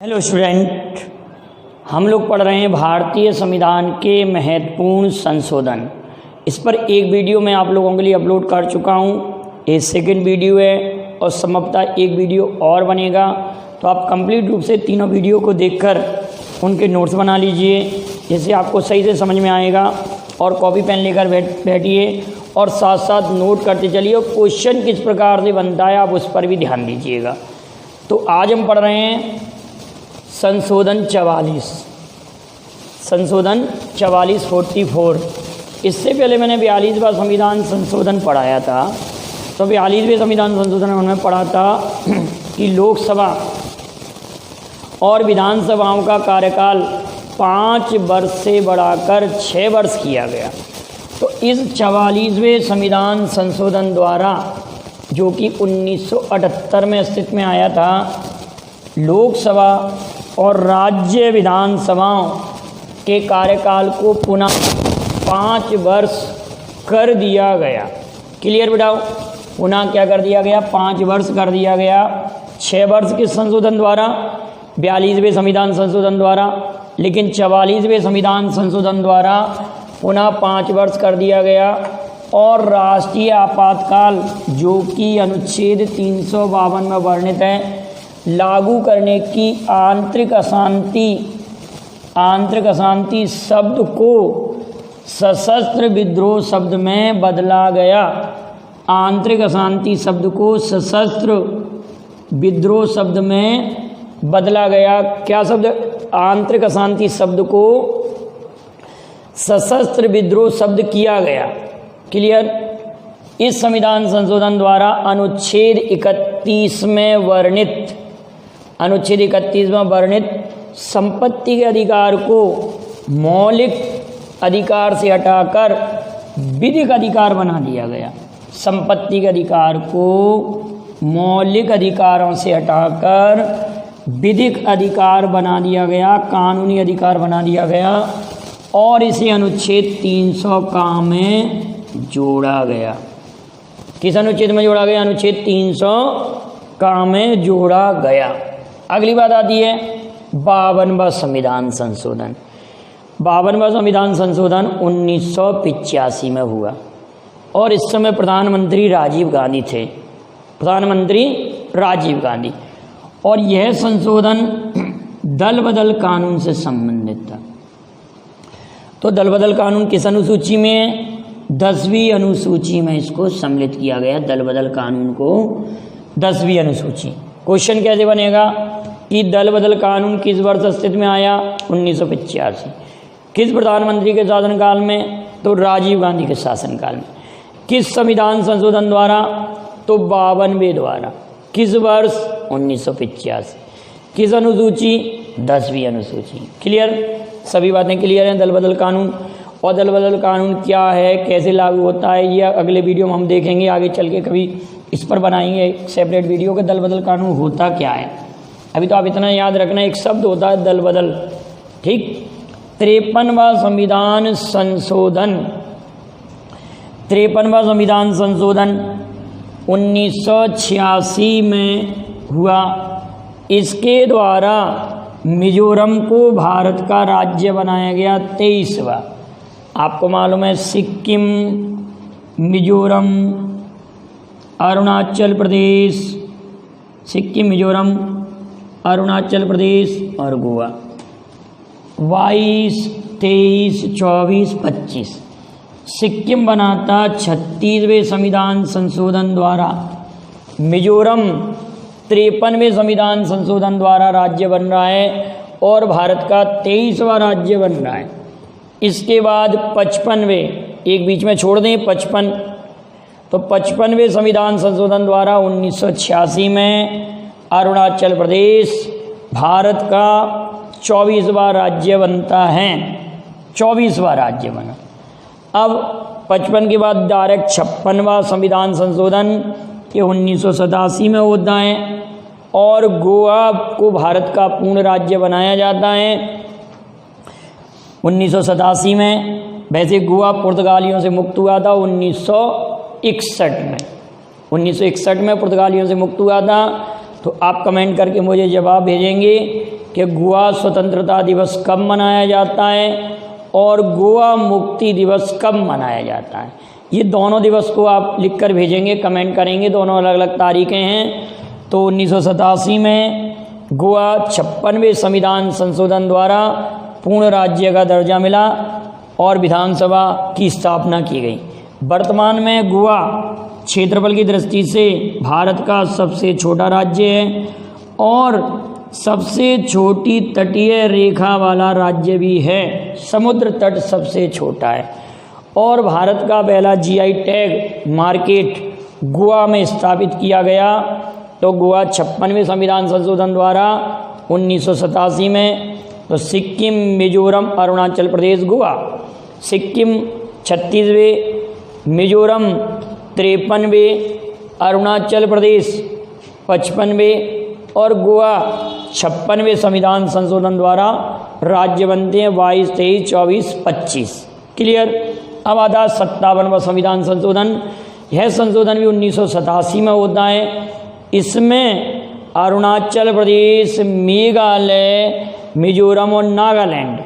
Hello student, हम लोग पढ़ रहे हैं भारतीय संविधान के महत्वपूर्ण संशोधन। इस पर एक वीडियो मैं आप लोगों के लिए अपलोड कर चुका हूँ। ये सेकंड वीडियो है और संभवतः एक वीडियो और बनेगा, तो आप कंप्लीट रूप से तीनों वीडियो को देखकर उनके नोट्स बना लीजिए, जिससे आपको सही से समझ में आएगा। और कॉपी पेन लेकर बैठिए और साथ साथ नोट करते चलिए और क्वेश्चन किस प्रकार से बनता है आप उस पर भी ध्यान दीजिएगा। तो आज हम पढ़ रहे हैं संशोधन 44 44। इससे पहले मैंने 42वां संविधान संशोधन पढ़ाया था। तो 42वें संविधान संशोधन में हमने पढ़ा था कि लोकसभा और विधानसभाओं का कार्यकाल 5 वर्ष से बढ़ाकर 6 वर्ष किया गया। तो इस 44वें संविधान संशोधन द्वारा, जो कि 1978 में अस्तित्व में आया था, लोकसभा और राज्य विधानसभाओं के कार्यकाल को पुनः 5 वर्ष कर दिया गया। क्लियर बिठाओ, पुनः क्या कर दिया गया? 5 वर्ष कर दिया गया। 6 वर्ष के संशोधन द्वारा, 42वें संविधान संशोधन द्वारा, लेकिन 44वें संविधान संशोधन द्वारा पुनः 5 वर्ष कर दिया गया। और राष्ट्रीय आपातकाल, जो कि अनुच्छेद 352 में वर्णित है, लागू करने की आंतरिक अशांति शब्द को सशस्त्र विद्रोह शब्द में बदला गया। आंतरिक अशांति शब्द को सशस्त्र विद्रोह शब्द में बदला गया। क्या शब्द? आंतरिक अशांति शब्द को सशस्त्र विद्रोह शब्द किया गया। क्लियर? इस संविधान संशोधन द्वारा अनुच्छेद 31 में वर्णित संपत्ति के अधिकार को मौलिक अधिकार से हटाकर विधिक अधिकार बना दिया गया। संपत्ति के अधिकार को मौलिक अधिकारों से हटाकर विधिक अधिकार बना दिया गया, कानूनी अधिकार बना दिया गया। और इसे अनुच्छेद 300 का में जोड़ा गया। किस अनुच्छेद में जोड़ा गया? अनुच्छेद 300 का में जोड़ा गया। अगली बात आती है 52वां संविधान संशोधन। 52वां संविधान संशोधन 1985 में हुआ और इस समय प्रधानमंत्री राजीव गांधी थे। और यह संशोधन दल बदल कानून से संबंधित था। तो दल बदल कानून किस अनुसूची में? 10वीं अनुसूची में इसको सम्मिलित किया गया। दल बदल कानून को 10वीं अनुसूची। क्वेश्चन कैसे बनेगा कि दल बदल कानून किस वर्ष अस्तित्व में आया? 1985। किस प्रधानमंत्री के शासनकाल में? तो राजीव गांधी के शासनकाल में। किस संविधान संशोधन द्वारा? तो 52वें द्वारा। किस वर्ष? 1985। किस अनुसूची? 10वीं अनुसूची। क्लियर? सभी बातें क्लियर हैं। दल बदल कानून और दल बदल कानून क्या है, कैसे लागू होता है, ये अगले वीडियो में हम देखेंगे। आगे चल के कभी इस पर बनाएंगे एक सेपरेट वीडियो के दल बदल कानून होता क्या है। अभी तो आप इतना याद रखना, एक शब्द होता है दल बदल। ठीक। 53वां संविधान संशोधन 1986 में हुआ। इसके द्वारा मिजोरम को भारत का राज्य बनाया गया। 23वां। आपको मालूम है सिक्किम, मिजोरम, अरुणाचल प्रदेश, और गोवा। 22, 23, 24, 25 सिक्किम बनाता 36वें संविधान संशोधन द्वारा। मिजोरम 53वें संविधान संशोधन द्वारा राज्य बन रहा है और भारत का 23वां राज्य बन रहा है। इसके बाद 55वें, एक बीच में छोड़ दें 55, तो 55वें संविधान संशोधन द्वारा 1986 में अरुणाचल प्रदेश भारत का 24वां राज्य बनता है। 24वां राज्य बना। अब 55 के बाद डायरेक्ट 56वां संविधान संशोधन ये 1987 में होता है और गोवा को भारत का पूर्ण राज्य बनाया जाता है 1987 में। वैसे गोवा पुर्तगालियों से मुक्त हुआ था 1961 में। 1961 में पुर्तगालियों से मुक्त हुआ था। तो आप कमेंट करके मुझे जवाब भेजेंगे कि गोवा स्वतंत्रता दिवस कब मनाया जाता है और गोवा मुक्ति दिवस कब मनाया जाता है। ये दोनों दिवस को आप लिख कर भेजेंगे, कमेंट करेंगे, दोनों अलग अलग तारीखें हैं। तो 1987 में गोवा 56वें संविधान संशोधन द्वारा पूर्ण राज्य का दर्जा मिला और विधानसभा की स्थापना की गई। वर्तमान में गोवा क्षेत्रफल की दृष्टि से भारत का सबसे छोटा राज्य है और सबसे छोटी तटीय रेखा वाला राज्य भी है। समुद्र तट सबसे छोटा है और भारत का पहला जीआई टैग मार्केट गोवा में स्थापित किया गया। तो गोवा 56वें संविधान संशोधन द्वारा 1987 में, तो सिक्किम, मिजोरम, अरुणाचल प्रदेश, गोवा, सिक्किम 36वें, मिजोरम 53वें, अरुणाचल प्रदेश 55वें और गोवा 56वें संविधान संशोधन द्वारा राज्य बनते हैं 22, 23, 24, 25। क्लियर। अब आता 57वां संविधान संशोधन। यह संशोधन भी 1987 में होता है। इसमें अरुणाचल प्रदेश, मेघालय, मिजोरम और नागालैंड,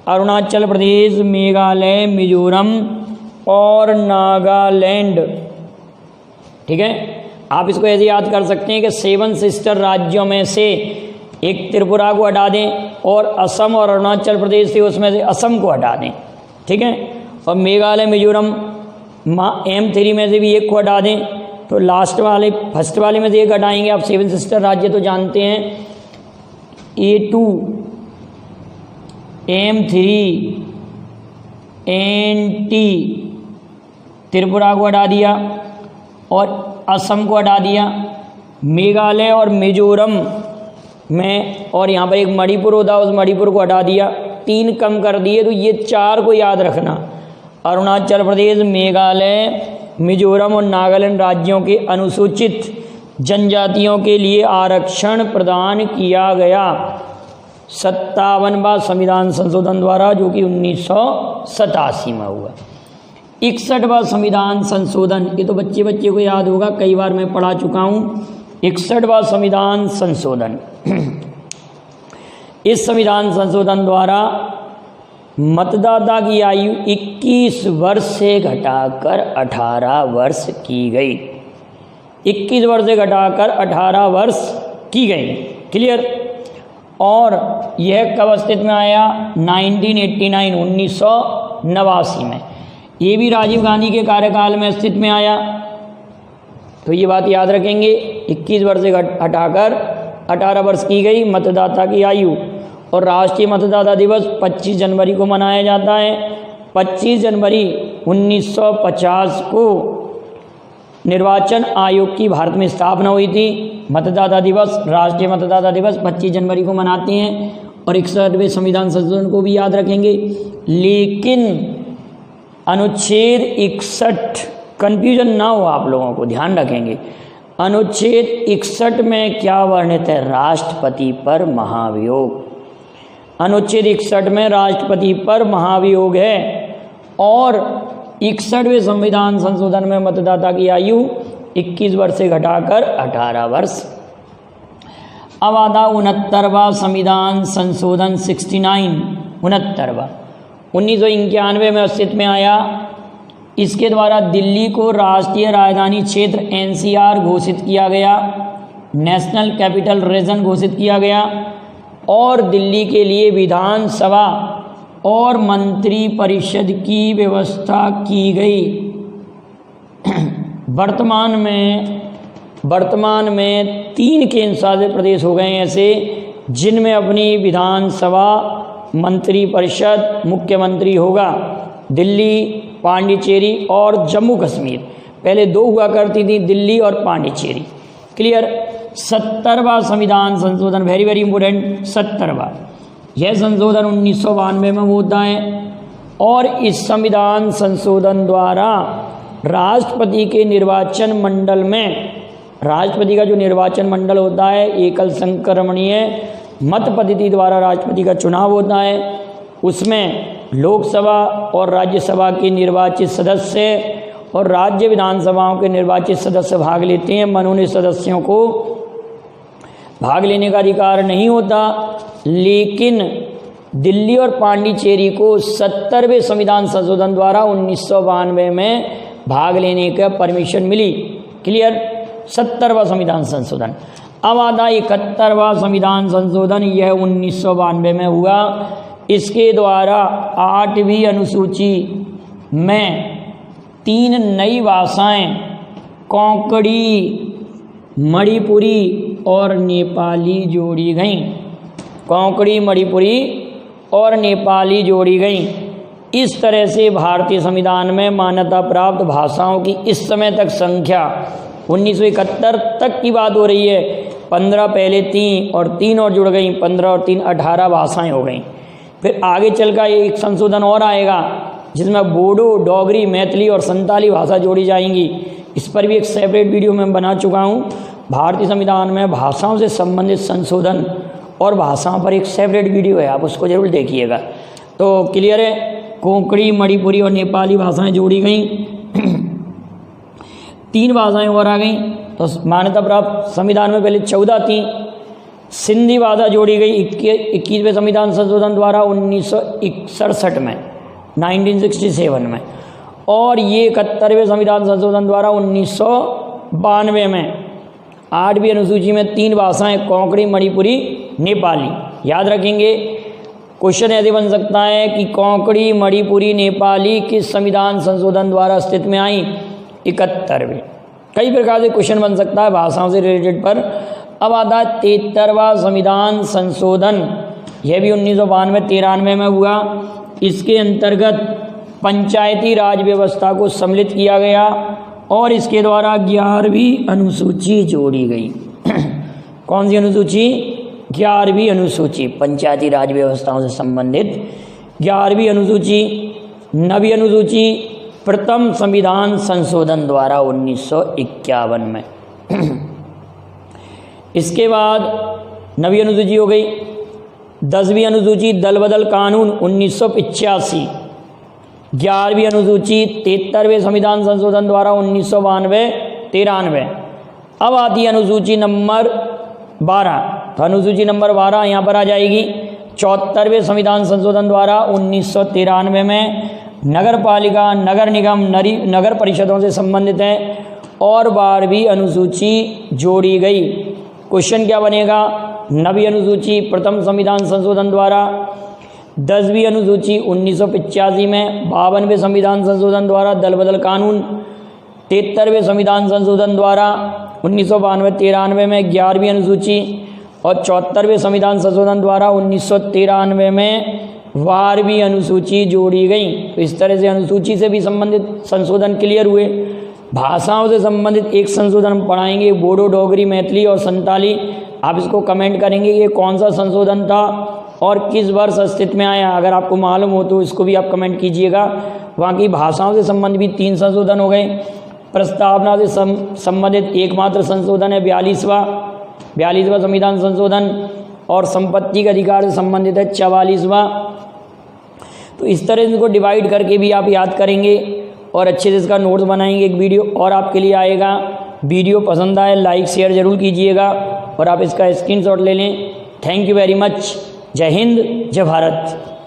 अरुणाचल प्रदेश, मेघालय, मिजोरम और नागालैंड, ठीक है। आप इसको ऐसे याद कर सकते हैं कि 7 सिस्टर राज्यों में से एक त्रिपुरा को हटा दें और असम और अरुणाचल प्रदेश से उसमें से असम को हटा दें, ठीक है। और मेघालय, मिजोरम M3 में से भी एक को हटा दें, तो लास्ट वाले, फर्स्ट वाले में से एक हटाएंगे। आप 7 सिस्टर राज्य तो जानते हैं, A2, M3, NT, त्रिपुरा को हटा दिया और असम को हटा दिया। मेघालय और मिजोरम में, और यहाँ पर एक मणिपुर होता है, उस मणिपुर को हटा दिया। 3 कम कर दिए। तो ये 4 को याद रखना, अरुणाचल प्रदेश, मेघालय, मिजोरम और नागालैंड राज्यों के अनुसूचित जनजातियों के लिए आरक्षण प्रदान किया गया 57वां संविधान संशोधन द्वारा, जो कि 1987 में हुआ। 61वां संविधान संशोधन, ये तो बच्चे को याद होगा, कई बार मैं पढ़ा चुका हूँ। 61वां संविधान संशोधन। इस संविधान संशोधन द्वारा मतदाता की आयु 21 वर्ष से घटाकर 18 वर्ष की गई। 21 वर्ष से घटाकर 18 वर्ष की गई। क्लियर। और यह कब अस्तित्व में आया? 1989 में। ये भी राजीव गांधी के कार्यकाल में अस्तित्व में आया। तो ये बात याद रखेंगे, 21 वर्ष से हटाकर 18 वर्ष की गई मतदाता की आयु। और राष्ट्रीय मतदाता दिवस 25 जनवरी को मनाया जाता है। 25 जनवरी 1950 को निर्वाचन आयोग की भारत में स्थापना हुई थी। मतदाता दिवस, राष्ट्रीय मतदाता दिवस 25 जनवरी को मनाते हैं। और 61वें संविधान संशोधन को भी याद रखेंगे। लेकिन अनुच्छेद 61, कन्फ्यूजन ना हो आप लोगों को, ध्यान रखेंगे, अनुच्छेद 61 में क्या वर्णित है? राष्ट्रपति पर महाभियोग। अनुच्छेद 61 में राष्ट्रपति पर महाभियोग है। और 61वें संविधान संशोधन में मतदाता की आयु 21 वर्ष से घटाकर 18 वर्ष। अब आता 69वां संविधान संशोधन 69, 69वां 1991 में अस्तित्व में आया। इसके द्वारा दिल्ली को राष्ट्रीय राजधानी क्षेत्र NCR घोषित किया गया, नेशनल कैपिटल रीजन घोषित किया गया। और दिल्ली के लिए विधानसभा और मंत्री परिषद की व्यवस्था की गई। वर्तमान में 3 केंद्र शासित प्रदेश हो गए ऐसे, जिनमें अपनी विधानसभा, मंत्री परिषद, मुख्यमंत्री होगा। दिल्ली, पांडिचेरी और जम्मू कश्मीर। पहले 2 हुआ करती थी, दिल्ली और पांडिचेरी। क्लियर। 70वां संविधान संशोधन, वेरी वेरी इंपॉर्टेंट, 70वां। यह संशोधन 1992 में होता है। और इस संविधान संशोधन द्वारा राष्ट्रपति के निर्वाचन मंडल में, राष्ट्रपति का जो निर्वाचन मंडल होता है, एकल संक्रमणीय मत पद्धति द्वारा राष्ट्रपति का चुनाव होता है। उसमें लोकसभा और राज्यसभा के निर्वाचित सदस्य और राज्य विधानसभाओं के निर्वाचित सदस्य भाग लेते हैं। मनोनीत सदस्यों को भाग लेने का अधिकार नहीं होता। लेकिन दिल्ली और पांडिचेरी को 70वें संविधान संशोधन द्वारा 1992 में भाग लेने का परमिशन मिली। क्लियर? 70वां संविधान संशोधन। अब आता 71वां संविधान संशोधन, यह 1992 में हुआ। इसके द्वारा 8वीं अनुसूची में 3 नई भाषाएं कोंकणी, मणिपुरी और नेपाली जोड़ी गईं। कोंकणी, मणिपुरी और नेपाली जोड़ी गईं। इस तरह से भारतीय संविधान में मान्यता प्राप्त भाषाओं की इस समय तक संख्या 1971 तक की बात हो रही है। 15 पहले 3 और 3 और जुड़ गई, 15 और 3 18 भाषाएं हो गई। फिर आगे चल कर एक संशोधन और आएगा जिसमें बोडो, डोगरी, मैथिली और संताली भाषा जोड़ी जाएंगी। इस पर भी एक सेपरेट वीडियो मैं बना चुका हूँ। भारतीय संविधान में भाषाओं से संबंधित संशोधन और भाषाओं पर एक सेपरेट वीडियो है, आप उसको जरूर देखिएगा। तो क्लियर है? कोंकणी, मणिपुरी और नेपाली भाषाएं जोड़ी गई। 3 भाषाएं और आ गई। तो मान्यता प्राप्त संविधान में पहले 14 थी। सिंधी भाषा जोड़ी गई 21वें संविधान संशोधन द्वारा 1967 में, 1967 में। और ये 71वें संविधान संशोधन द्वारा 1992 में 8वीं अनुसूची में 3 भाषाएं कोंकणी, मणिपुरी, नेपाली। याद रखेंगे, क्वेश्चन ऐसे बन सकता है कि कोंकणी, मणिपुरी, नेपाली किस संविधान संशोधन द्वारा अस्तित्व में आई? 71वें। कई प्रकार से क्वेश्चन बन सकता है भाषाओं से रिलेटेड पर। अब आता है 73वां संविधान संशोधन, यह भी 1992-93 में हुआ। इसके अंतर्गत पंचायती राज व्यवस्था को सम्मिलित किया गया और इसके द्वारा 11वीं अनुसूची जोड़ी गई। कौन सी अनुसूची? 11वीं अनुसूची, पंचायती राज व्यवस्थाओं से संबंधित 11वीं अनुसूची। 9वीं अनुसूची प्रथम संविधान संशोधन द्वारा 1951 में। इसके बाद 9वीं अनुसूची हो गई। 10वीं अनुसूची दल बदल कानून 1985। 11वीं अनुसूची 73वें संविधान संशोधन द्वारा 1992-93। अब आती है अनुसूची नंबर 12। तो अनुसूची नंबर 12 यहाँ पर आ जाएगी। 74वें संविधान संशोधन द्वारा 1993 में नगर पालिका, नगर निगम, नगर परिषदों से संबंधित है। और 12वीं अनुसूची जोड़ी गई। क्वेश्चन क्या बनेगा? 9वीं अनुसूची प्रथम संविधान संशोधन द्वारा, 10वीं अनुसूची 1985 में, 52वें संविधान संशोधन द्वारा दल बदल कानून, 73वें संविधान संशोधन द्वारा 1992-93 में 11वीं अनुसूची और 74वें संविधान संशोधन द्वारा 1993 में 12वीं अनुसूची जोड़ी गई। तो इस तरह से अनुसूची से भी संबंधित संशोधन क्लियर हुए। भाषाओं से संबंधित एक संशोधन हम पढ़ाएंगे, बोडो, डोगरी, मैथिली और संताली। आप इसको कमेंट करेंगे कि ये कौन सा संशोधन था और किस वर्ष अस्तित्व में आया। अगर आपको मालूम हो तो इसको भी आप कमेंट कीजिएगा। वहाँ की भाषाओं से संबंधित भी 3 संशोधन हो गए। प्रस्तावना से संबंधित एकमात्र संशोधन है 42वां संविधान संशोधन और संपत्ति के अधिकार से संबंधित है 44वां। तो इस तरह इनको डिवाइड करके भी आप याद करेंगे और अच्छे से इसका नोट्स बनाएंगे। एक वीडियो और आपके लिए आएगा। वीडियो पसंद आए लाइक शेयर ज़रूर कीजिएगा और आप इसका स्क्रीनशॉट ले लें। Thank you very much. जय हिंद, जय भारत।